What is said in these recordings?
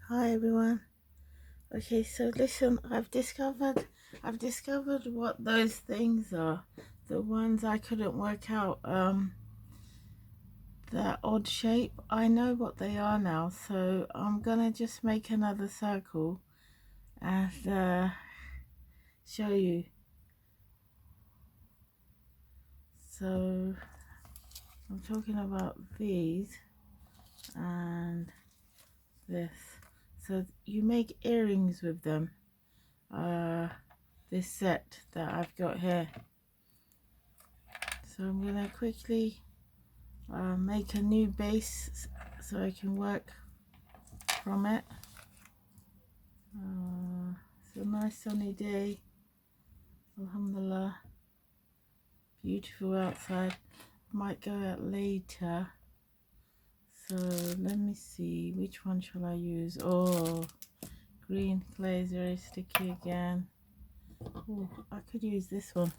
Hi everyone. Okay, so listen, I've discovered what those things are. The ones I couldn't work out, that odd shape. I know what they are now, so I'm gonna just make another circle and show you. So I'm talking about these and this. So you make earrings with them. This set that I've got here. So I'm gonna quickly make a new base so I can work from it. It's a nice sunny day, alhamdulillah, beautiful outside. Might go out later, so let me see, which one shall I use? Oh, green clay is very sticky again. Oh, I could use this one.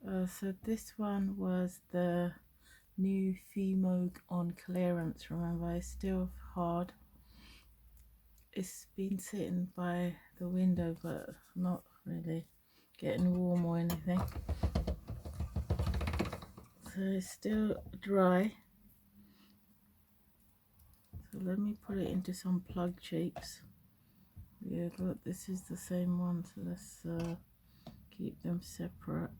So this one was the new Fimo on clearance. Remember, it's still hard. It's been sitting by the window but not really getting warm or anything, so it's still dry. So let me put it into some plug shapes. Yeah, look, this is the same one, so let's keep them separate.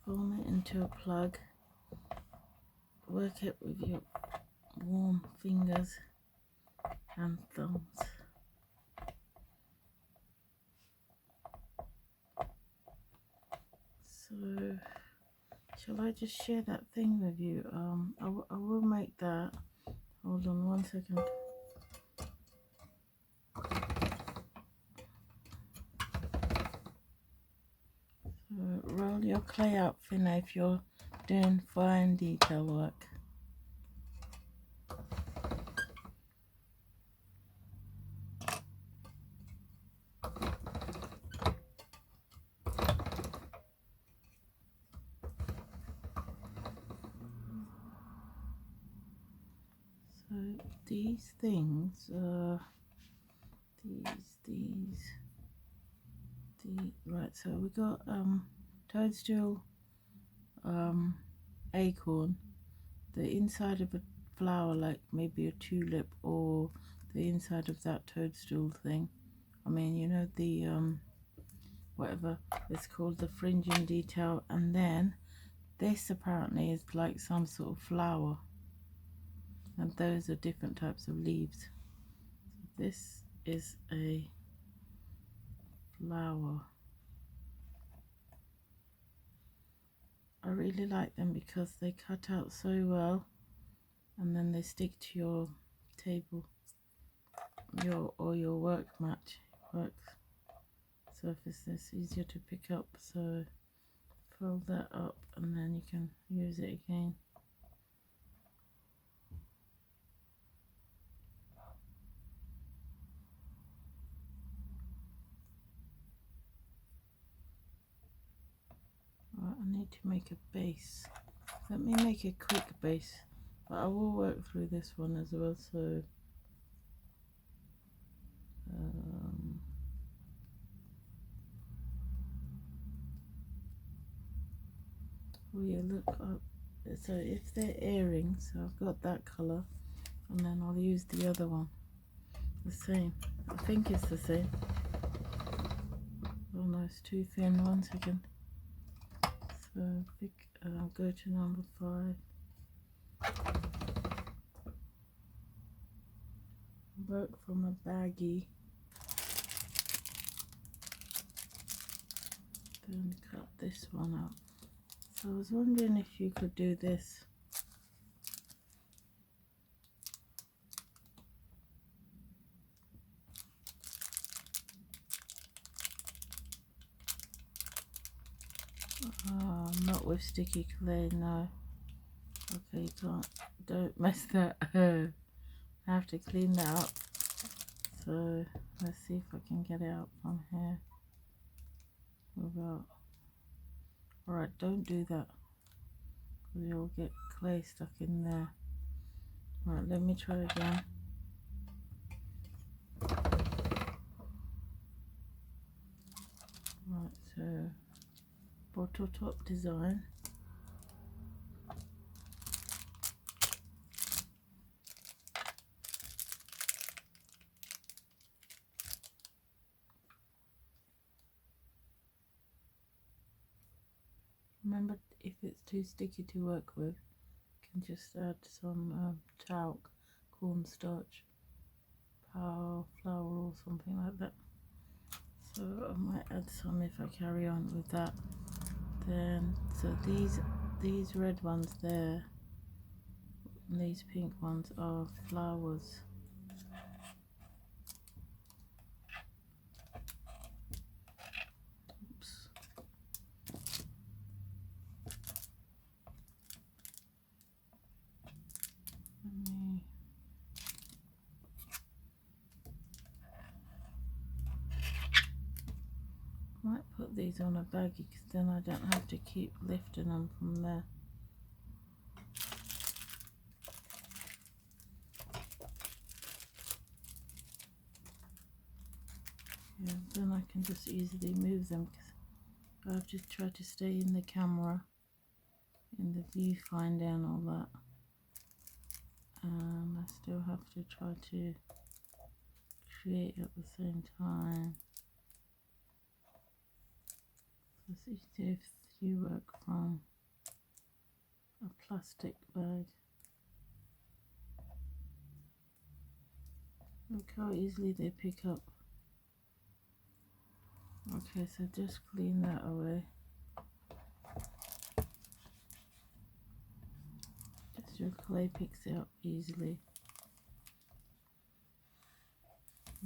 Form it into a plug. Work it with your warm fingers and thumbs. So shall I just share that thing with you? I will make that. Hold on one second. So roll your clay out thinner if you're doing fine detail work. So these things, right, so we got toadstool, acorn, the inside of a flower like maybe a tulip, or the inside of that toadstool thing. I mean, you know, the whatever it's called, the fringing detail, and then this apparently is like some sort of flower, and those are different types of leaves. This is a flower. I really like them because they cut out so well and then they stick to your table, your work mat, work surface. It's easier to pick up, so fold that up and then you can use it again. Right, I need to make a base. Let me make a quick base, but I will work through this one as well. So oh yeah, look up. So if they're earrings, so I've got that color, and then I'll use the other one, the same. I think it's the same. Oh no, it's too thin. 1 second. So pick, go to number 5. Work from a baggie. Then cut this one out. So I was wondering if you could do this. Oh, not with sticky clay, no. Okay, don't mess that up. I have to clean that up. So let's see if I can get it out from here without. Alright, don't do that. because you'll get clay stuck in there. Right, let me try again. Right, so bottle top design. Remember, if it's too sticky to work with, you can just add some talc, cornstarch, flour or something like that. So I might add some if I carry on with that. Then, so these red ones there, and these pink ones are flowers. Oops. Might put these on a baggie because then I don't have to keep lifting them from there. Yeah, then I can just easily move them because I've just tried to stay in the camera, in the viewfinder and all that. I still have to try to create at the same time. So it's easier if you work from a plastic bag. Look how easily they pick up. Okay, so just clean that away. Just your clay picks it up easily.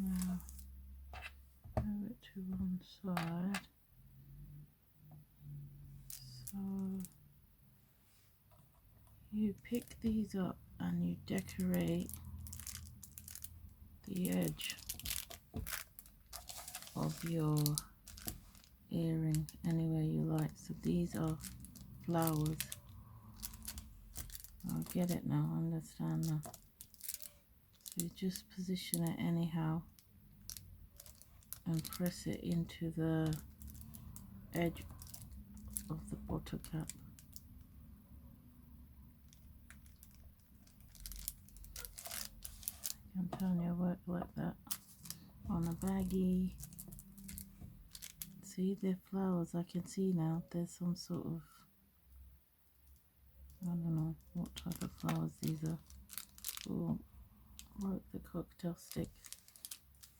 Now, move it to one side. So, you pick these up and you decorate the edge of your earring anywhere you like. So these are flowers. I get it now, I understand now. So you just position it anyhow and press it into the edge of the bottle cap. I'm telling you, work like that on a baggie. See, they're flowers. I can see now there's some sort of, I don't know what type of flowers these are. Oh, like the cocktail stick,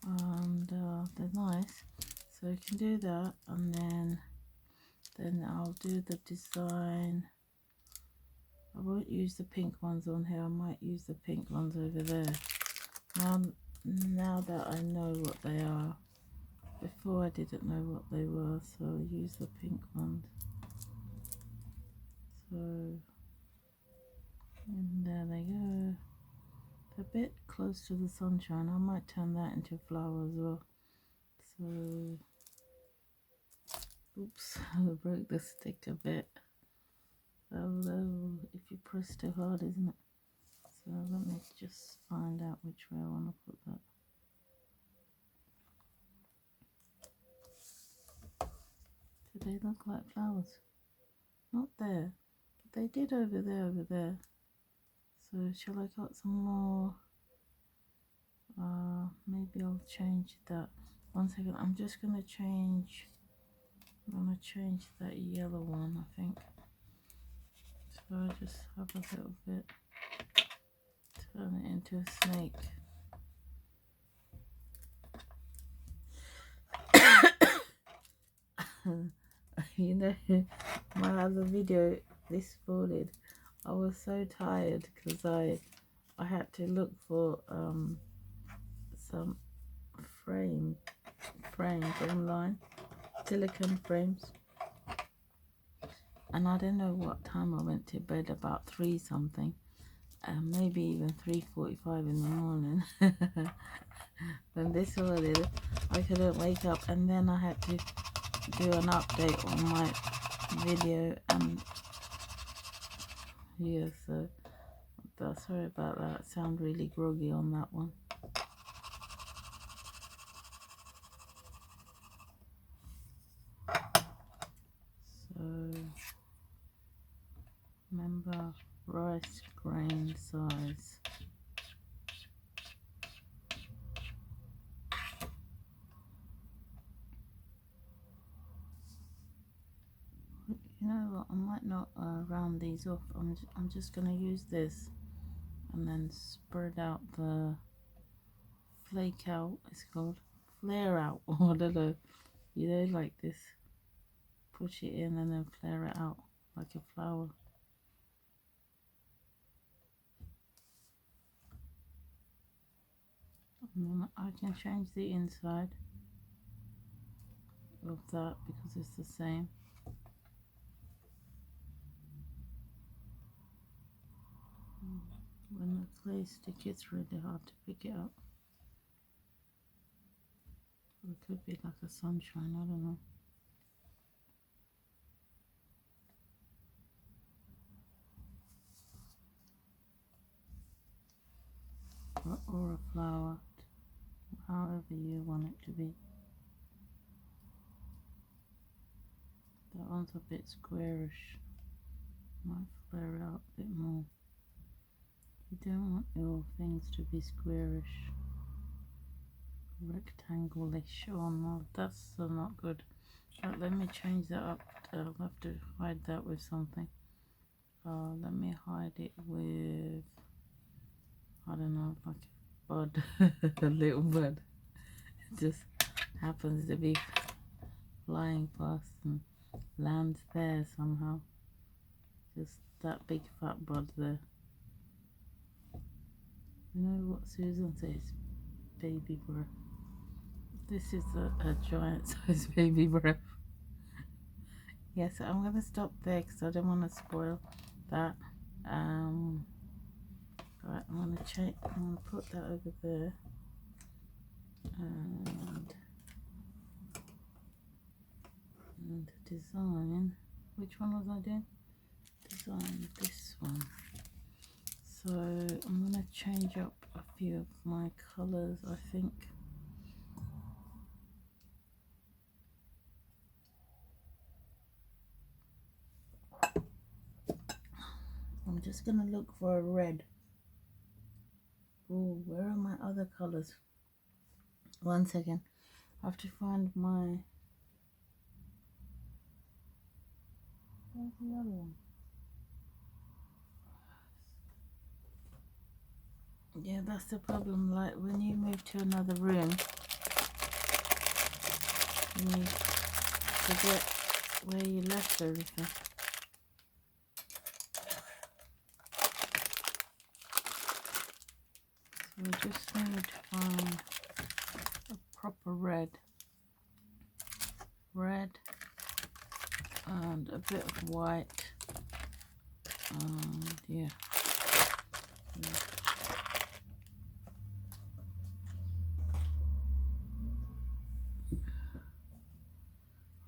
and they're nice. So you can do that, and then I'll do the design. I won't use the pink ones on here. I might use the pink ones over there. Now that I know what they are, before I didn't know what they were, so I'll use the pink ones. So, and there they go. They're a bit close to the sunshine. I might turn that into a flower as well. So, oops, I broke the stick a bit. Although, if you press too hard, isn't it? So let me just find out which way I want to put that. Do they look like flowers? Not there, but they did over there. So shall I cut some more? Maybe I'll change that. 1 second, I'm just gonna change. I'm gonna change that yellow one, I think. So I just have a little bit. Turn it into a snake. You know, my other video this morning, I was so tired because I had to look for some frames online, silicone frames, and I don't know what time I went to bed, about 3 something, maybe even 3:45 in the morning. Then this morning I couldn't wake up, and then I had to do an update on my video, and here, so sorry about that. I sound really groggy on that one. So remember, rice grain size. You know what, I might not round these off. I'm just going to use this and then spread out the flake out, it's called flare out, or I don't know, you know, like this. Push it in and then flare it out like a flower. And then I can change the inside of that because it's the same. When the clay stick, it's really hard to pick it up. Or it could be like a sunshine, I don't know. Or a flower, however you want it to be. That one's a bit squarish. Might flare it out a bit more. You don't want your things to be squarish, rectangle-ish. Oh no, that's not good. Let me change that up. I'll have to hide that with something. Let me hide it with, I don't know, like a bud, a little bud. It just happens to be flying past and lands there somehow. Just that big fat bud there. You know what Susan says? Baby breath. This is a giant size baby breath. Yes, I'm going to stop there because I don't want to spoil that. Right, I'm going to put that over there. And design, which one was I doing? Design this one. So I'm going to change up a few of my colors, I think. I'm just going to look for a red. Oh, where are my other colors? One second. I have to find my... Where's the other one? Yeah, that's the problem. Like when you move to another room, you forget where you left everything. So we just need to find a proper red. Red and a bit of white. And yeah.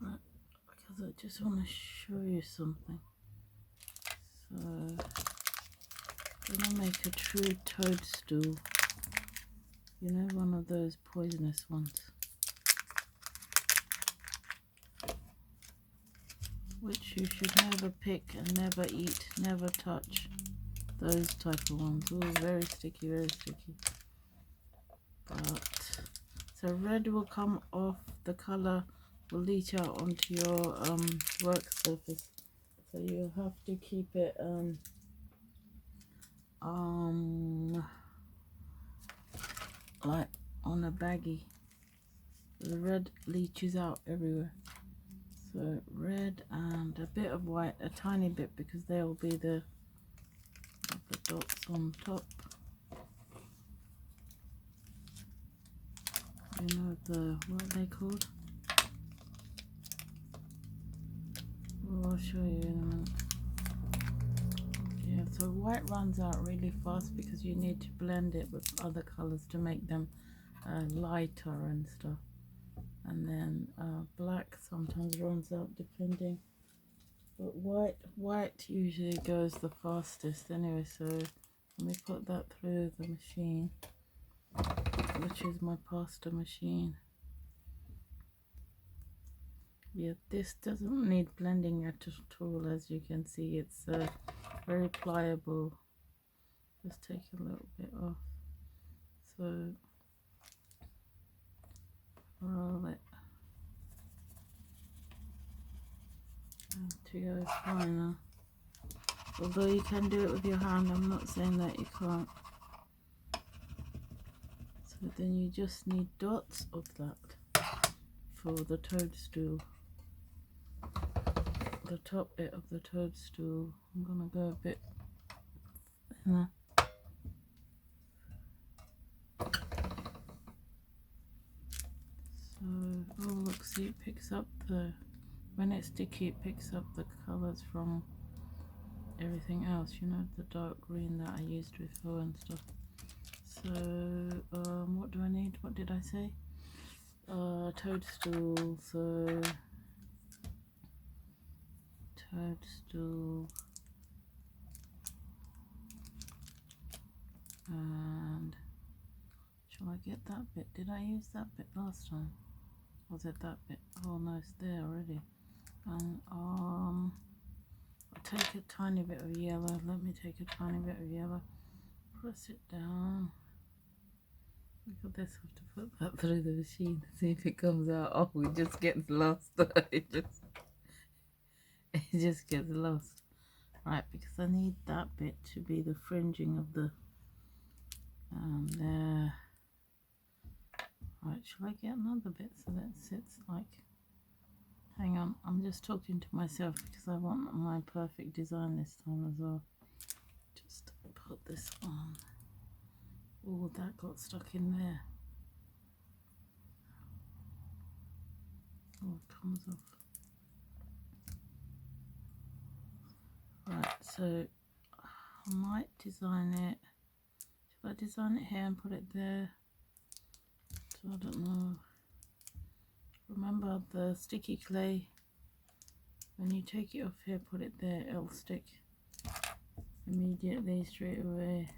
Right, because I just want to show you something. So I'm gonna make a true toadstool. You know, one of those poisonous ones, which you should never pick and never eat, never touch. Those type of ones. Oh, very sticky, very sticky. But so red will come off, the color will leach out onto your work surface. So you have to keep it like on a baggie. The red leaches out everywhere. So red and a bit of white, a tiny bit, because they will be the dots on top. You know what are they called? Well, I'll show you in a minute. Yeah, so white runs out really fast because you need to blend it with other colors to make them lighter and stuff. And then black sometimes runs out depending But white usually goes the fastest anyway, so let me put that through the machine, which is my pasta machine. Yeah, this doesn't need blending at all, as you can see. It's very pliable. Just take a little bit off. So roll it to your finer. Although you can do it with your hand, I'm not saying that you can't. So then you just need dots of that for the toadstool. The top bit of the toadstool. I'm gonna go a bit thinner. So, oh look, see, it picks up when it's sticky, it picks up the colours from everything else, you know, the dark green that I used before and stuff. So, what do I need? What did I say? Toadstool, so toadstool, and shall I get that bit? Did I use that bit last time? Was it that bit? Oh no, it's there already. And I'll take a tiny bit of yellow. Let me take a tiny bit of yellow. Press it down. Look at this. I have to put that through the machine to see if it comes out. Oh, it just gets lost. it just gets lost. Right, because I need that bit to be the fringing of the there. Right, shall I get another bit so that it sits like, hang on, I'm just talking to myself because I want my perfect design this time as well. Just put this on. Oh, that got stuck in there. Oh, it comes off. Right, so I might design it. Should I design it here and put it there? So I don't know. Remember the sticky clay, when you take it off here, put it there, it'll stick immediately straight away.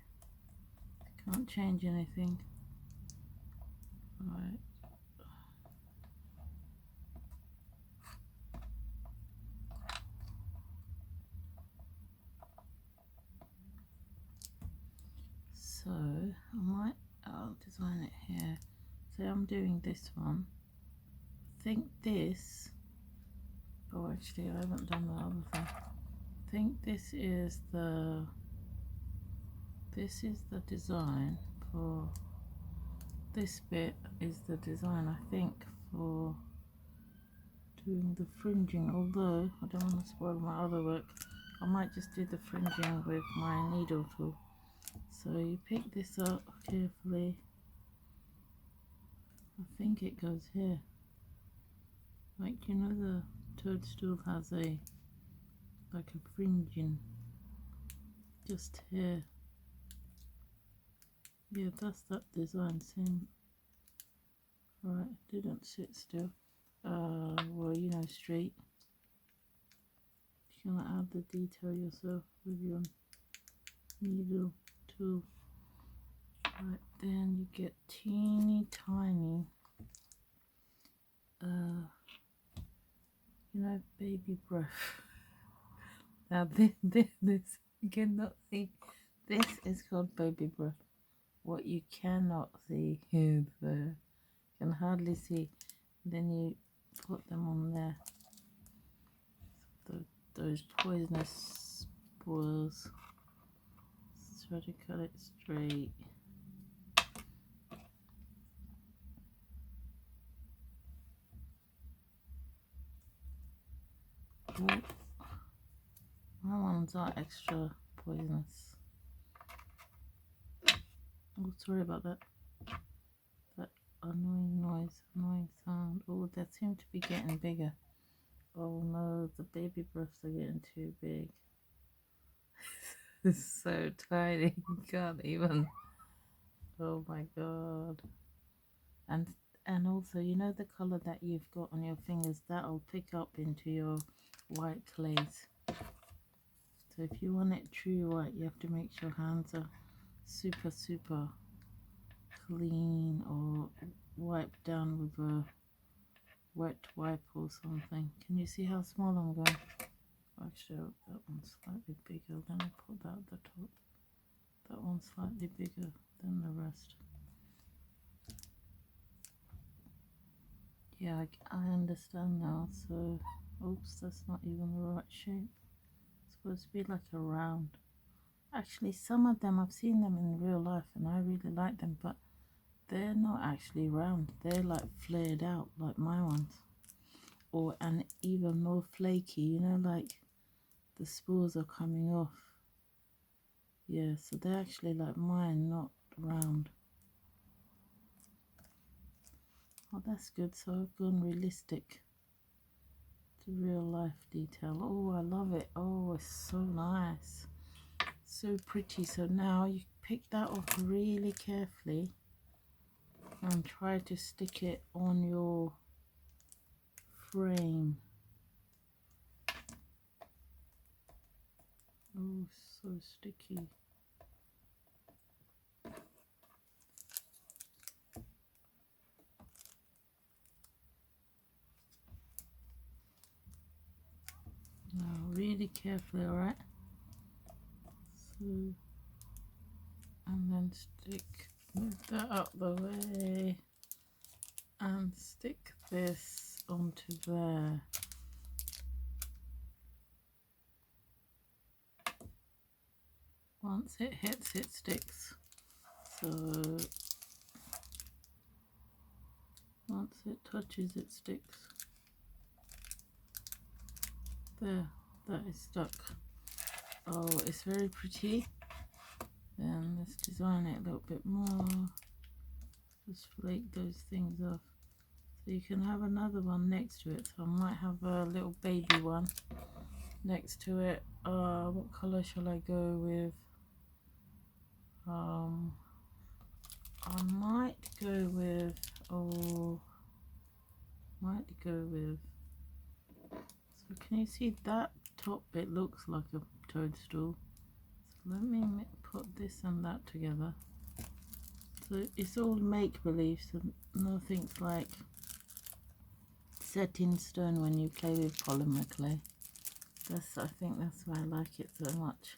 Can't change anything. Right. So I'll design it here. So I'm doing this one. I think this, oh actually I haven't done the other thing. I think this is the design for this bit, is the design I think for doing the fringing, although I don't want to spoil my other work. I might just do the fringing with my needle tool. So you pick this up carefully. I think it goes here. Like, you know, the toadstool has like a fringing just here. Yeah, that's that design. Same. Right, didn't sit still. Well, you know, straight. You're gonna add the detail yourself with your needle tool. Right, then you get teeny tiny, you know, baby breath. Now this you cannot see. This is called baby breath. What you cannot see is there. You can hardly see. Then you put them on there. Those poisonous spores. Try to cut it straight. Ooh. My ones are extra poisonous. Oh, sorry about that. That annoying noise, annoying sound. Oh, that seemed to be getting bigger. Oh no, the baby breaths are getting too big. It's so tiny, you can't even. Oh my god. And also, you know the color that you've got on your fingers, that'll pick up into your white clays. So if you want it true white, you have to make sure hands are super clean, or wiped down with a wet wipe or something. Can you see how small I'm going? Actually, that one's slightly bigger. Then I put that at the top. That one's slightly bigger than the rest. Yeah, I understand now. So, oops, that's not even the right shape. It's supposed to be like a round. Actually, some of them, I've seen them in real life and I really like them, but they're not actually round. They're like flared out, like my ones. Or, and even more flaky, you know, like the spores are coming off. Yeah, so they're actually like mine, not round. Oh, that's good. So I've gone realistic to real life detail. Oh, I love it. Oh, it's so nice. So pretty. So now you pick that off really carefully and try to stick it on your frame. Oh, so sticky. Now really carefully, alright? So, and then move that out the way and stick this onto there. Once it hits, it sticks. So once it touches, it sticks. There, that is stuck. Oh, it's very pretty. Then let's design it a little bit more. Just flake those things off. So you can have another one next to it. So I might have a little baby one next to it. What color shall I go with? I might go with, so can you see that top bit looks like a toadstool? So let me put this and that together. So it's all make-believe, so nothing's like set in stone when you play with polymer clay. I think that's why I like it so much.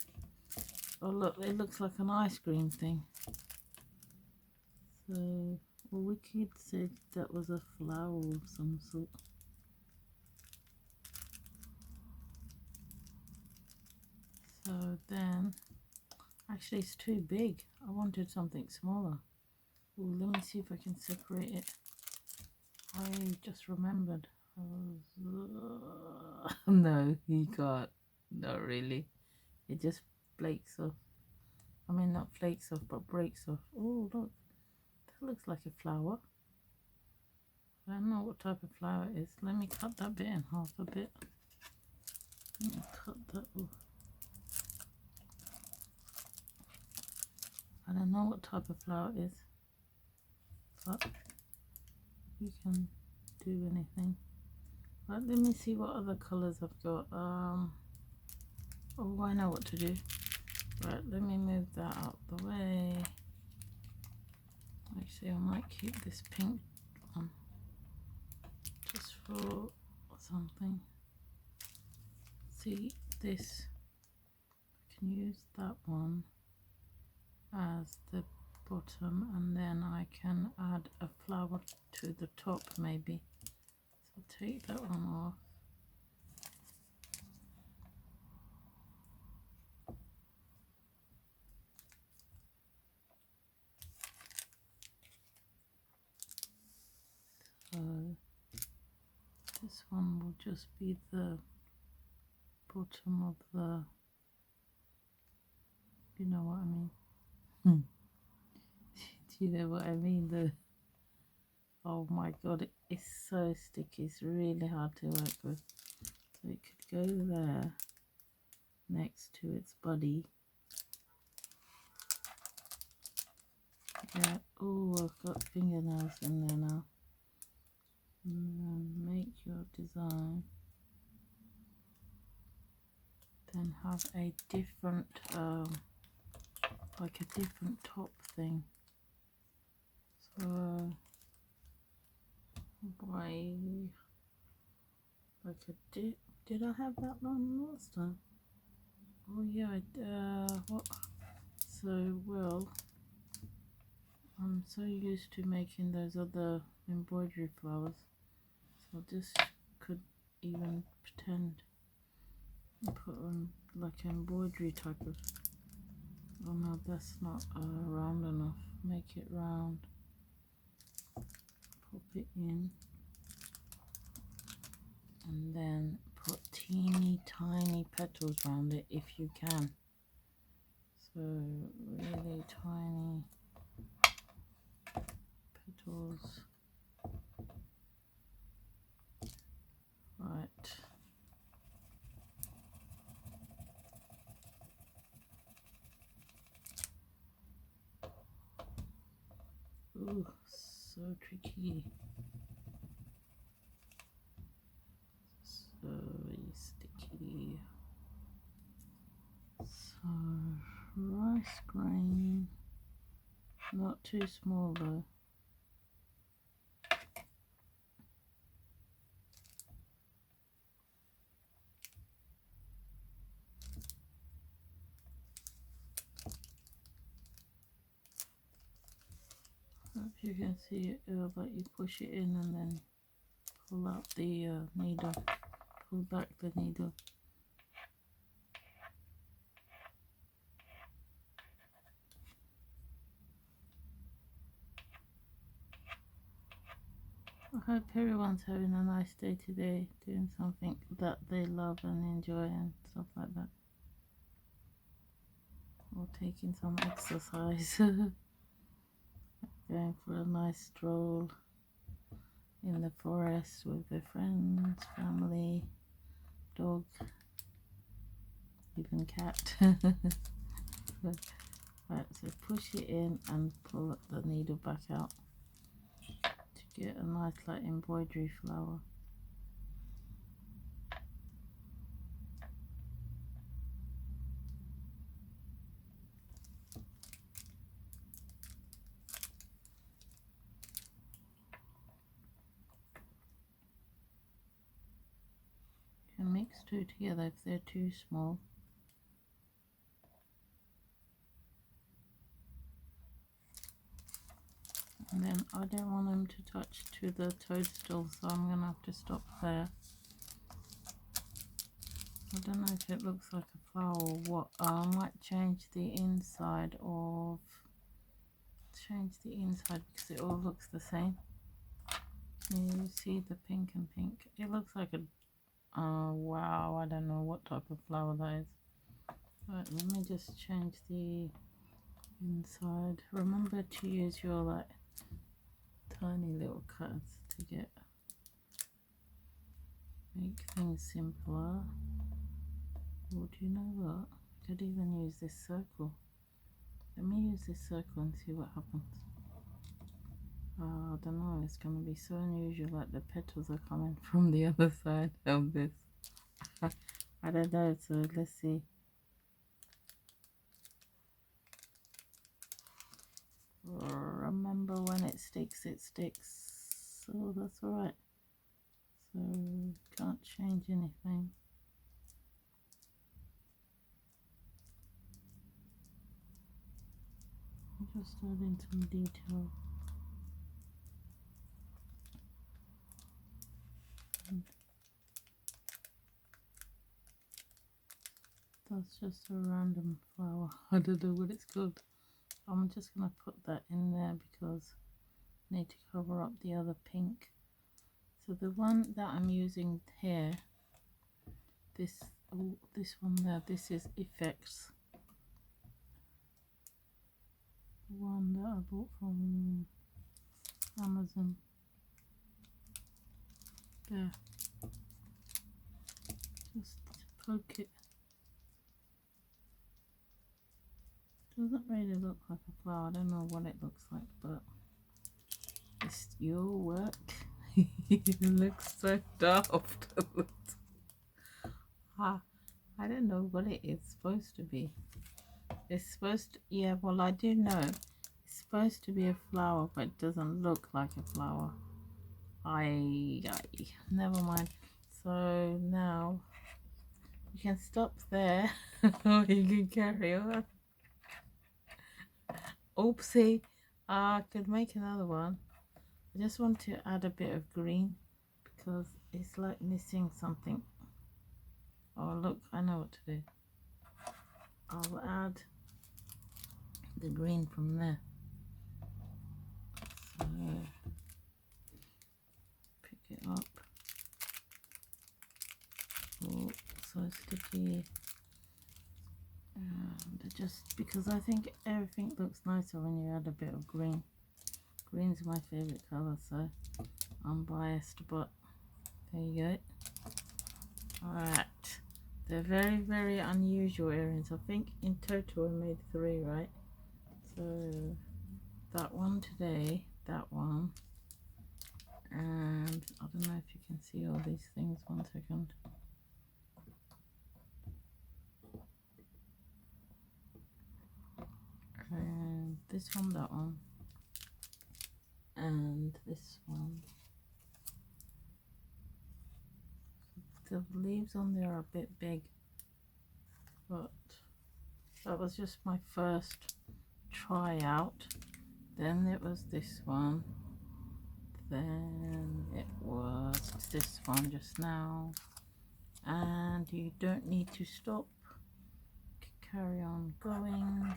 Oh look, it looks like an ice cream thing. So, well, we could say that was a flower of some sort. So then, actually it's too big. I wanted something smaller. Ooh, let me see if I can separate it. I just remembered. No, you can't. Not really. It just flakes off. I mean, not flakes off, but breaks off. Oh, look. That looks like a flower. I don't know what type of flower it is. Let me cut that bit in half a bit. Let me cut that off. I don't know what type of flower it is, but you can do anything. Right, let me see what other colors I've got. Oh, I know what to do. Right, let me move that out the way. Actually, I might keep this pink one just for something. See this, I can use that one as the bottom, and then I can add a flower to the top maybe. So take that one off. So this one will just be the bottom of the, you know what I mean? Do you know what I mean? Oh my god, it's so sticky, it's really hard to work with. So it could go there next to its body. Yeah, oh, I've got fingernails in there now. And then make your design then have a different like a different top thing. So why like a did I have that one last time? Oh yeah, what? So well, I'm so used to making those other embroidery flowers, so this could even pretend and put on like embroidery type of. Oh no, that's not round enough. Make it round. Pop it in, and then put teeny tiny petals around it if you can. So really tiny petals. Right. Ooh, so tricky. So sticky. So rice grain, not too small though. Hope you can see it, but you push it in and then pull out the needle, pull back the needle. I hope everyone's having a nice day today, doing something that they love and enjoy and stuff like that. Or taking some exercise. Going for a nice stroll in the forest with their friends, family, dog, even cat. Right, so push it in and pull the needle back out to get a nice like embroidery flower. You can mix two together if they're too small. And then I don't want them to touch to the toadstool, so I'm going to have to stop there. I don't know if it looks like a flower or what. I might change the inside because it all looks the same. You see the pink and pink. It looks like a, wow, I don't know what type of flower that is. Right, let me just change the inside. Remember to use your like tiny little cuts to make things simpler. Or do you know what? I could even use this circle. Let me use this circle and see what happens. I don't know, it's going to be so unusual, like the petals are coming from the other side of this. I don't know, so let's see. Remember, when it sticks, it sticks. So that's alright. So can't change anything. I'm just adding some detail. That's just a random flower. I don't know what it's called. I'm just going to put that in there because I need to cover up the other pink. So the one that I'm using here, this one there, this is Effects. The one that I bought from Amazon. There. Just poke it. Doesn't really look like a flower. I don't know what it looks like, but it's your work. It looks so daft. Ah, I don't know what it is supposed to be. It's supposed to, yeah, well, I do know it's supposed to be a flower, but it doesn't look like a flower. Never mind. So now you can stop there or you can carry on. Oopsie, I could make another one. I just want to add a bit of green because it's like missing something. Oh look, I know what to do. I'll add the green from there. So pick it up. Oh, so sticky. And just because I think everything looks nicer when you add a bit of green. Green's my favorite color, so I'm biased, but there you go. Alright, they're very, very unusual earrings. I think in total I made 3, right? So that one today, that one, and I don't know if you can see all these things. 1 second. And this one, that one, and this one. The leaves on there are a bit big, but that was just my first try out. Then it was this one, then it was this one just now, and you don't need to stop, carry on going.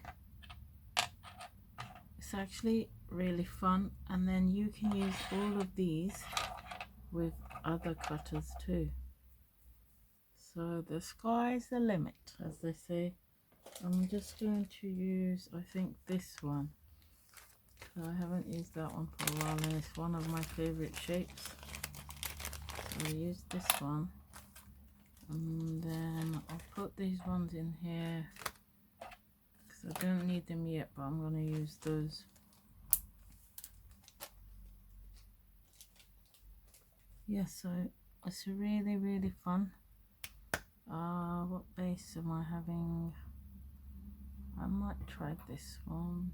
It's actually really fun, and then you can use all of these with other cutters too. So the sky's the limit, as they say. I'm just going to use, I think, this one. I haven't used that one for a while, and it's one of my favorite shapes. So I'll use this one, and then I'll put these ones in here because I don't need them yet, but I'm going to use those. Yes, so it's really, really fun. What base am I having? I might try this one.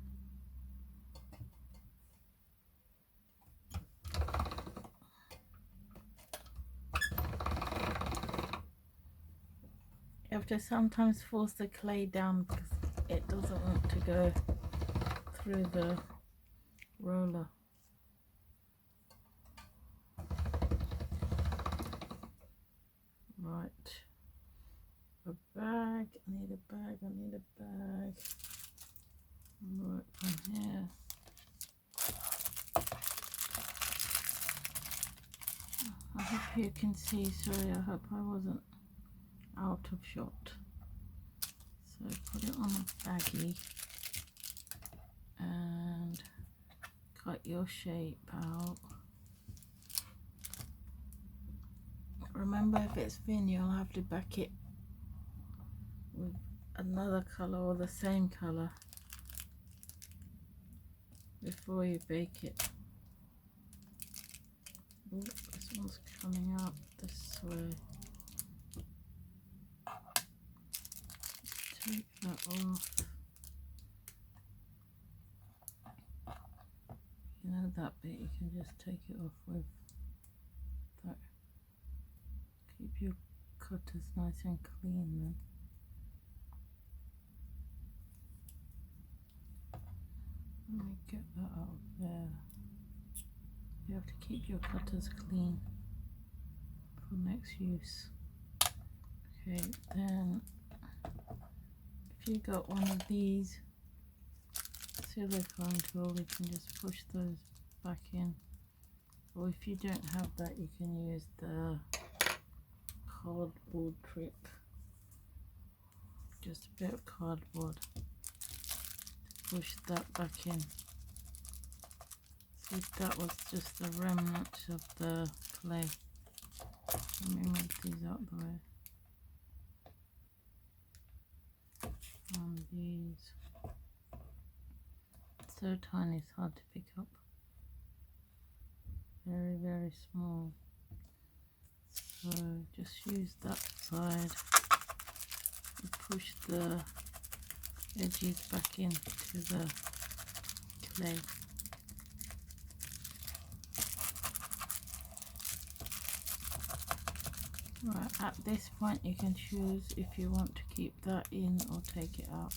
You have to sometimes force the clay down because it doesn't want to go through the roller. Right. A bag. I need a bag. I need a bag. Right from here. I hope you can see. Sorry, I hope I wasn't out of shot. So put it on a baggie and cut your shape out. Remember, if it's thin, you'll have to back it with another color or the same color before you bake it. Ooh, this one's coming out this way. Take that off. You know that bit, you can just take it off with that. Keep your cutters nice and clean then. Let me get that out there. You have to keep your cutters clean for next use. Okay, then if you got one of these silicone tool, you can just push those back in. Or if you don't have that, you can use the cardboard trick. Just a bit of cardboard to push that back in. See, that was just the remnant of the clay. Let me move these out the way. And these, so tiny, it's hard to pick up. Very, very small. So just use that side push the edges back into the clay. Right, at this point you can choose if you want to keep that in or take it out.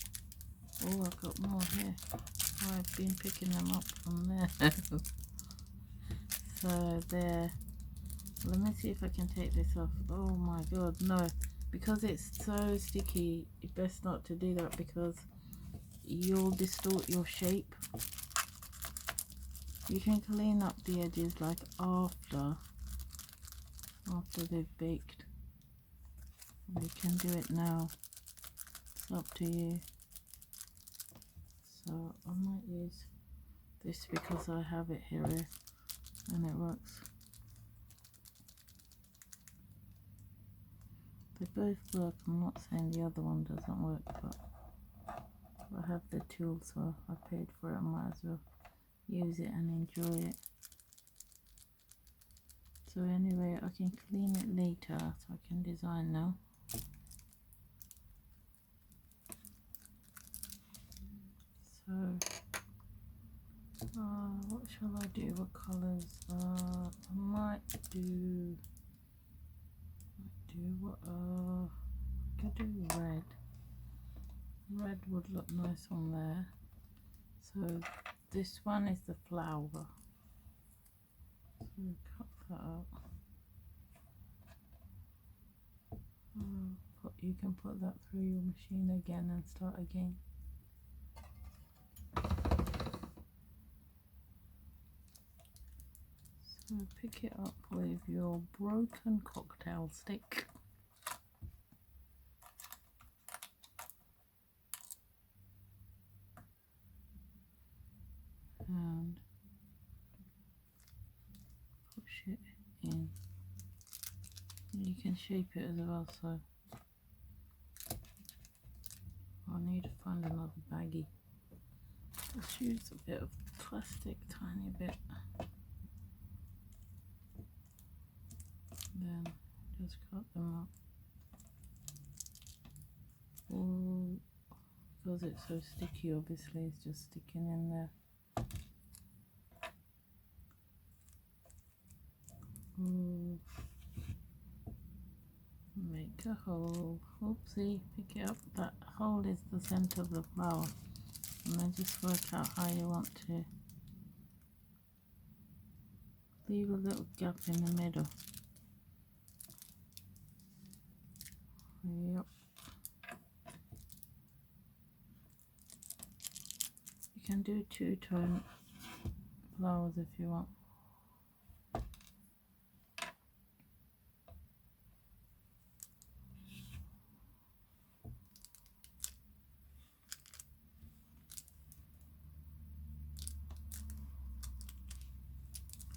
Oh, I've got more here. Oh, I've been picking them up from there. So there. Let me see if I can take this off. Oh my god, no. Because it's so sticky, it's best not to do that because you'll distort your shape. You can clean up the edges like after they've baked. You can do it now. It's up to you. So I might use this because I have it here and it works. They both work. I'm not saying the other one doesn't work, but I have the tool, so I paid for it. I might as well use it and enjoy it. So anyway, I can clean it later, so I can design now. So what shall I do? What colors? I might do what? I could do red. Red would look nice on there. So this one is the flower. So cut that out. You can put that through your machine again and start again. So pick it up with your broken cocktail stick. And push it in. You can shape it as well, so I need to find another baggie. Let's use a bit of plastic, tiny bit. Then just cut them up. Oh, because it's so sticky, obviously it's just sticking in there. Ooh. Make a hole. Oopsie, pick it up. That hole is the center of the flower. And then just work out how you want to leave a little gap in the middle. Yep. You can do two-tone flowers if you want.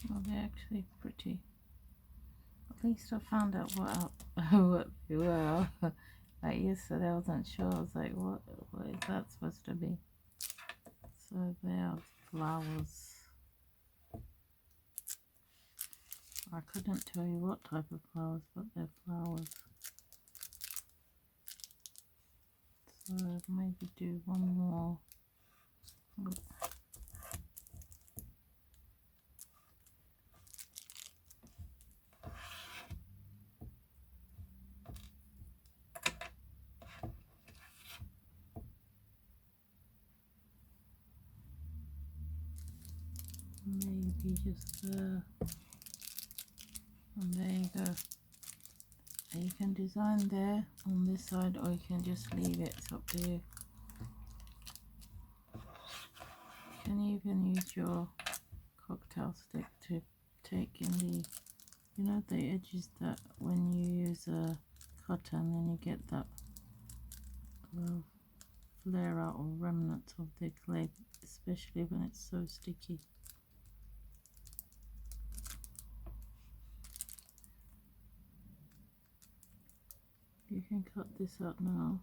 Well, they're actually pretty. At least I found out what they were. Like yesterday, I wasn't sure. I was like, what is that supposed to be? So they are flowers. I couldn't tell you what type of flowers, but they're flowers. So maybe do one more. Maybe just there. And there you go. And you can design there on this side, or you can just leave it. It's up to you. You can even use your cocktail stick to take in the, you know, the edges that when you use a cutter and then you get that flare out or remnants of the clay, especially when it's so sticky. You can cut this out now,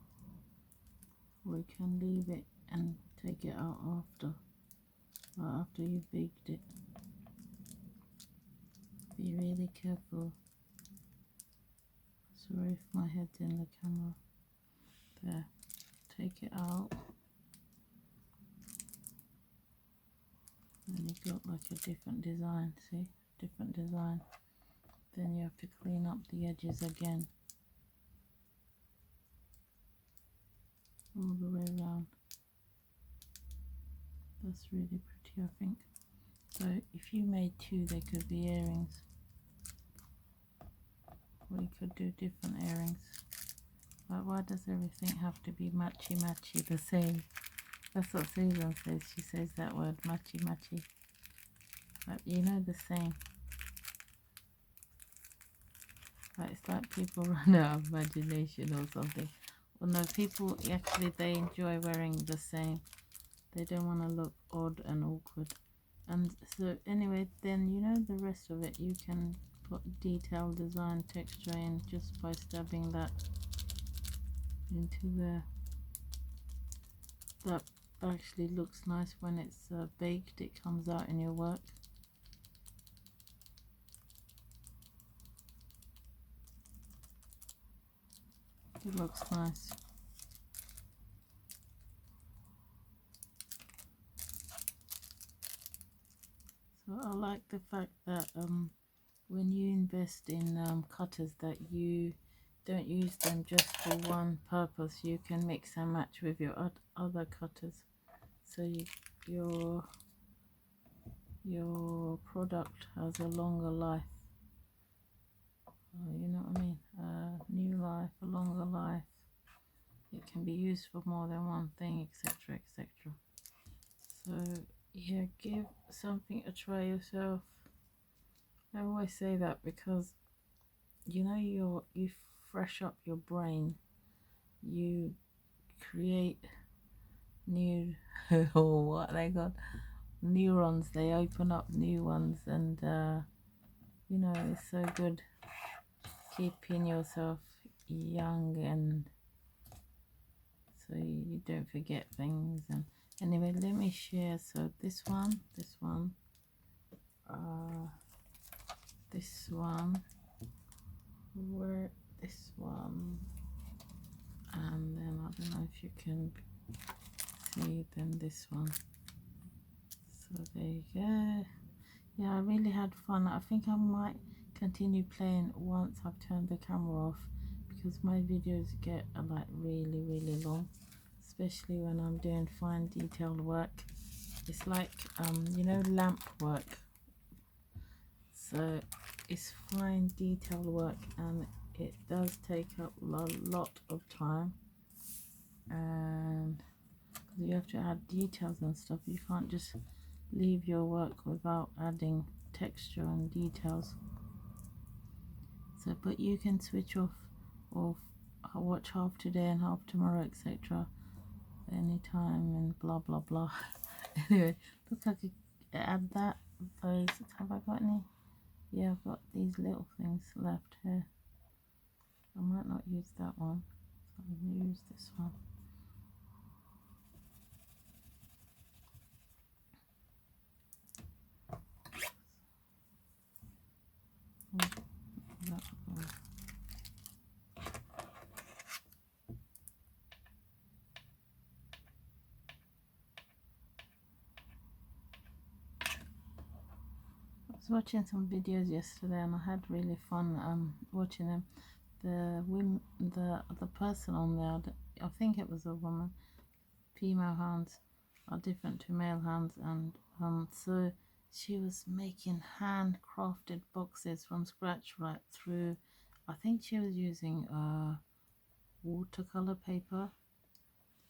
or you can leave it and take it out after you've baked it. Be really careful. Sorry if my head's in the camera. There, take it out, and you've got like a different design. See, different design. Then you have to clean up the edges again, all the way around. That's really pretty, I think. So if you made two, they could be earrings, or you could do different earrings. But why does everything have to be matchy matchy the same? That's what Susan says. She says that word, matchy matchy. But you know, the same. Like, it's like people run out of imagination or something. Well, no, people actually, they enjoy wearing the same. They don't want to look odd and awkward. And so anyway, then you know, the rest of it you can put detail, design, texture in just by stabbing that into there. That actually looks nice when it's baked. It comes out in your work. It looks nice. So I like the fact that when you invest in cutters, that you don't use them just for one purpose. You can mix and match with your other cutters, so your product has a longer life. You know what I mean? New life, a longer life. It can be used for more than one thing, etc., etc. So yeah, give something a try yourself. I always say that because you know, you fresh up your brain, you create new or what they got, neurons. They open up new ones, and you know, it's so good keeping yourself young, and so you don't forget things. And anyway, let me share. So this one, where this one, and then I don't know if you can see, then this one. So there you go. Yeah, I really had fun. I think I might continue playing once I've turned the camera off, because my videos get like really long, especially when I'm doing fine detailed work. It's like you know, lamp work. So it's fine detailed work, and it does take up a lot of time, and you have to add details and stuff. You can't just leave your work without adding texture and details. So but you can switch off, or watch half today and half tomorrow, etc., anytime, and blah blah blah. Anyway, look, I could add those. Have I got any? Yeah, I've got these little things left here. I might not use that one, so I'll use this one. I was watching some videos yesterday, and I had really fun watching them. The person on there, I think it was a woman. Female hands are different to male hands, and so she was making handcrafted boxes from scratch right through. I think she was using watercolor paper.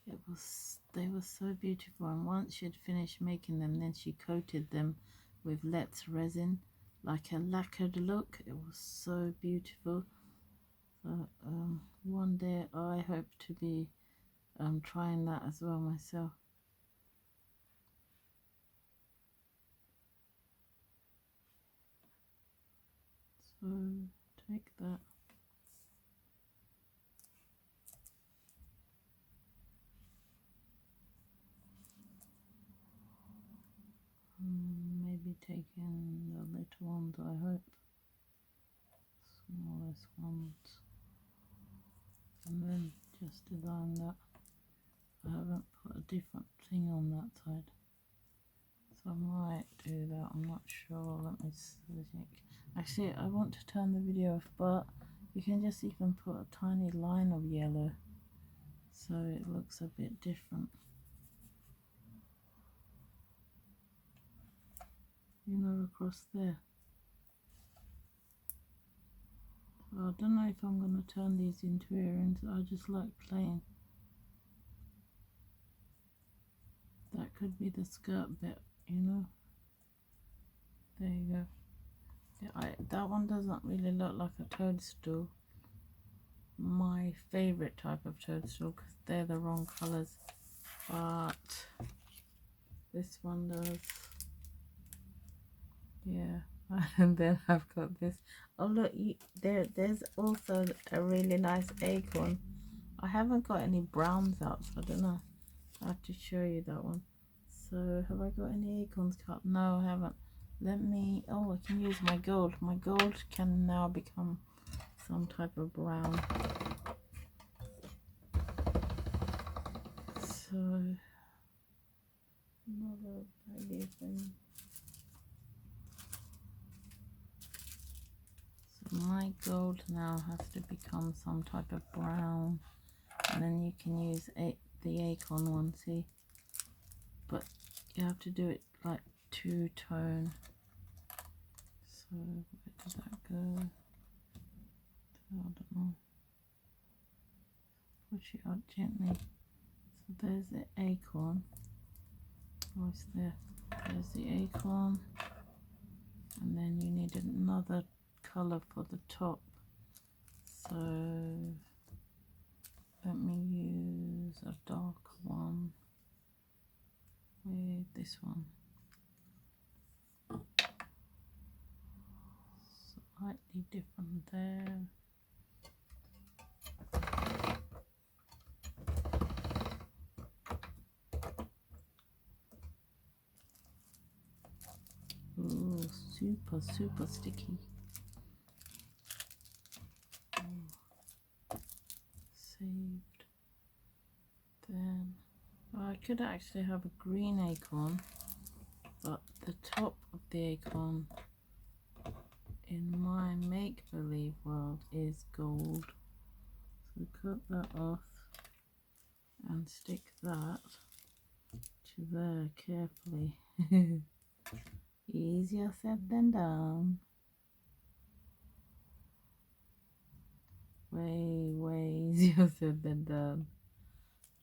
They were so beautiful, and once she had finished making them, then she coated them with Let's resin, like a lacquered look. It was so beautiful. So one day I hope to be trying that as well myself. So take that. Maybe taking the little ones, I hope. Smallest ones. And then just design that. I haven't put a different thing on that side, so I might do that. I'm not sure. Let me see. Actually, I want to turn the video off, but you can just even put a tiny line of yellow so it looks a bit different. You know, across there. So I don't know if I'm going to turn these into earrings. I just like plain. That could be the skirt bit, you know. There you go. Yeah, that one doesn't really look like a toadstool. My favorite type of toadstool, because they're the wrong colors. But this one does. Yeah. And then I've got this. Oh look, there's also a really nice acorn. I haven't got any browns out, so I don't know. I have to show you that one. So have I got any acorns cut? No, I haven't. Let me, oh, I can use my gold. My gold can now become some type of brown. So another baggy thing. So my gold now has to become some type of brown, and then you can use the acorn one, see, but you have to do it like two-tone. So where did that go? I don't know. Push it out gently. So there's the acorn. Oh, it's there. There's the acorn, and then you need another color for the top. So let me use a dark one with this one. Slightly different there. Ooh, super sticky. Saved. Then I could actually have a green acorn, but the top of the acorn in my make-believe world is gold. So cut that off and stick that to there carefully. Easier said than done. Way easier said than done.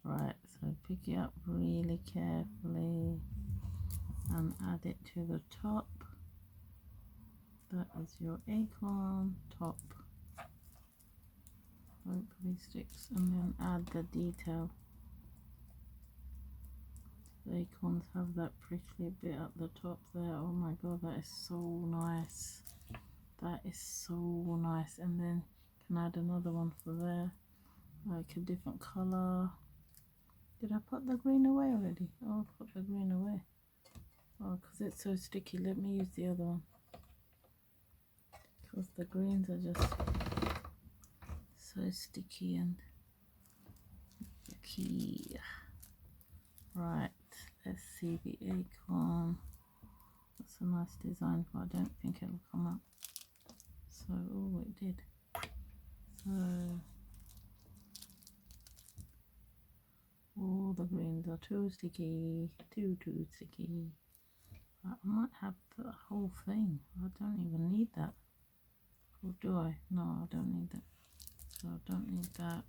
Right, so pick it up really carefully and add it to the top. That is your acorn top. Hopefully sticks, and then add the detail. The acorns have that prickly bit at the top there. Oh my god, that is so nice. That is so nice. And then you can add another one for there, like a different color. Did I put the green away already? Oh, I put the green away. Oh, because it's so sticky. Let me use the other one, because the greens are just so sticky and yucky. Right, let's see the acorn. That's a nice design, but I don't think it'll come up. So, oh, it did. So, all the greens are too sticky, too sticky. I might have the whole thing. I don't even need that. Or do I? No, I don't need that. So I don't need that.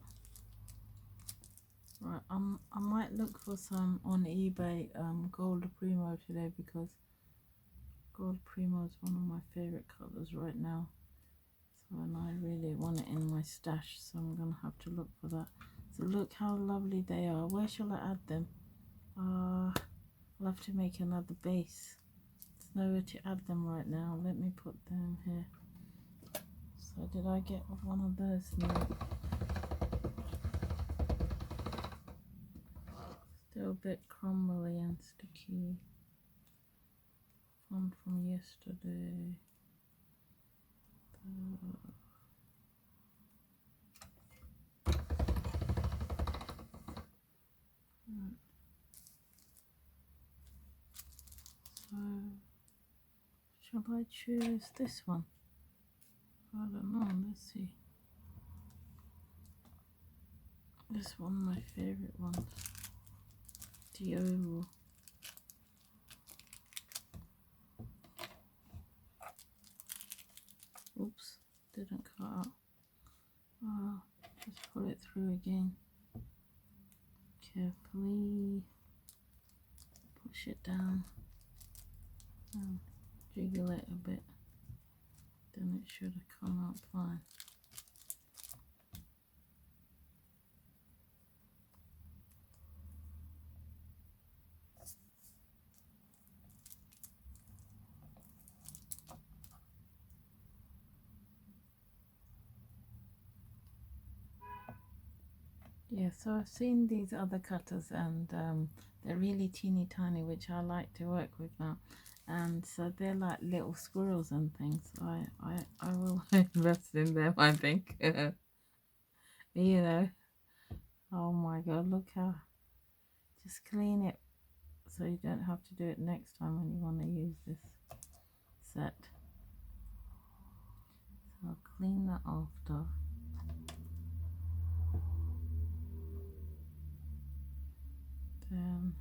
Right, I might look for some on eBay, gold primo today, because gold primo is one of my favorite colors right now. So, and I really want it in my stash, so I'm gonna have to look for that. So look how lovely they are. Where shall I add them? I'll have to make another base. There's nowhere to add them right now. Let me put them here. So did I get one of those? No. Still a bit crumbly and sticky. One from yesterday. Shall I choose this one? I don't know, let's see. This one, my favorite one. The oval. Oops, didn't cut out. Oh, just pull it through again. Carefully push it down and jiggle it a bit. Then it should have come out fine. Yeah, so I've seen these other cutters and they're really teeny tiny, which I like to work with now. And so they're like little squirrels and things. I will invest in them, I think. You know, oh my god, look how, just clean it so you don't have to do it next time when you want to use this set. So I'll clean that after. Then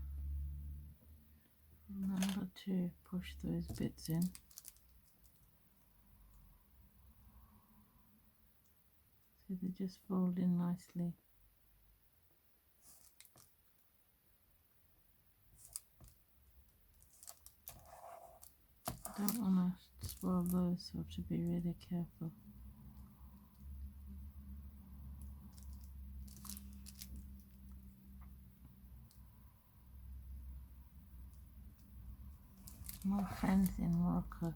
remember to push those bits in. So they just fold in nicely. Don't want to spoil those, so I have to be really careful. My friends in Morocco.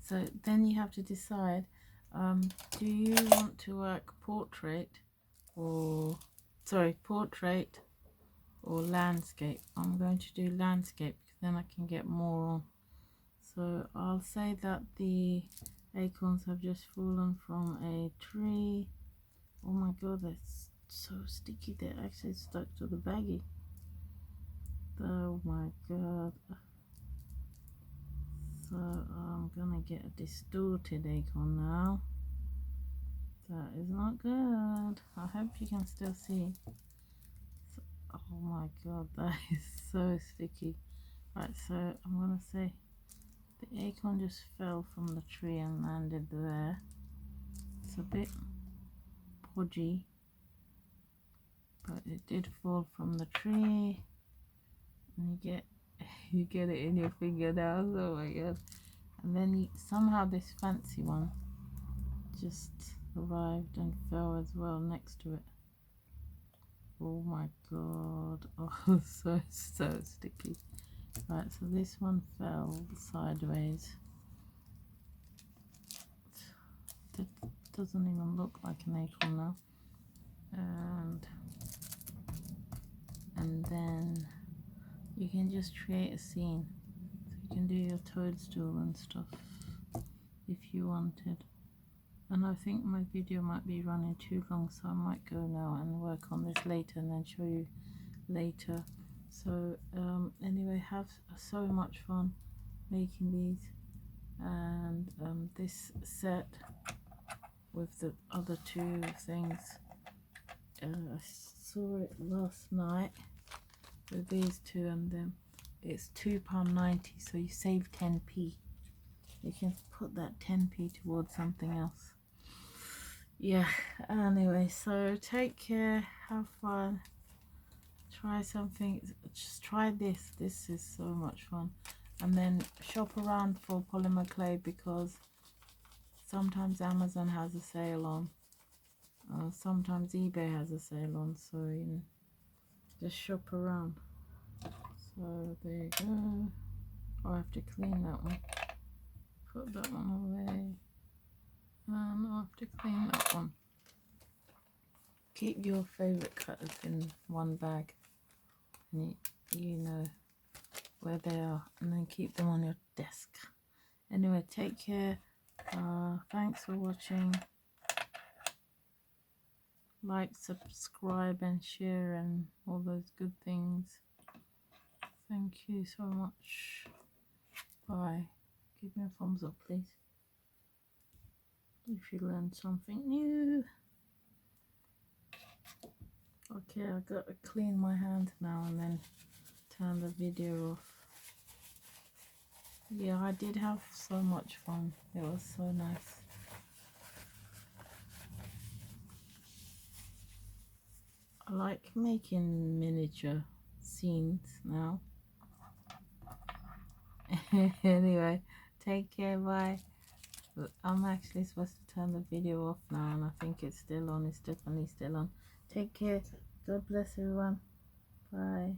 So then you have to decide, do you want to work portrait or landscape? I'm going to do landscape because then I can get more on. So I'll say that the acorns have just fallen from a tree. Oh my god, they're so sticky, they're actually stuck to the baggie. Oh my god. So I'm gonna get a distorted acorn now. That is not good. I hope you can still see. So, oh my god, that is so sticky. Right, so I'm gonna say the acorn just fell from the tree and landed there. It's a bit podgy, but it did fall from the tree, and you get it in your fingernails. Oh my god. And then somehow this fancy one just arrived and fell as well next to it. Oh my god. Oh, so sticky. Right, so this one fell sideways. It doesn't even look like an acorn now. And then you can just create a scene. So you can do your toadstool and stuff if you wanted. And I think my video might be running too long, so I might go now and work on this later and then show you later. So anyway, have so much fun making these, and this set with the other two things, I saw it last night with these two, and then it's £2.90, so you save 10p. You can put that 10p towards something else. Yeah, anyway, so take care, have fun, try something, just try this is so much fun. And then shop around for polymer clay, because sometimes Amazon has a sale on, sometimes eBay has a sale on, so you know, just shop around. So there you go. I have to clean that one, put that one away, and I have to clean that one. Keep your favorite cutters in one bag, and you know where they are, and then keep them on your desk. Anyway, take care. Thanks for watching. Like, subscribe and share and all those good things. Thank you so much. Bye. Give me a thumbs up, please, if you learned something new. Okay, I got to clean my hand now and then turn the video off. Yeah, I did have so much fun. It was so nice. I like making miniature scenes now. Anyway, take care, bye. I'm actually supposed to turn the video off now, and I think it's still on. It's definitely still on. Take care. God bless everyone. Bye.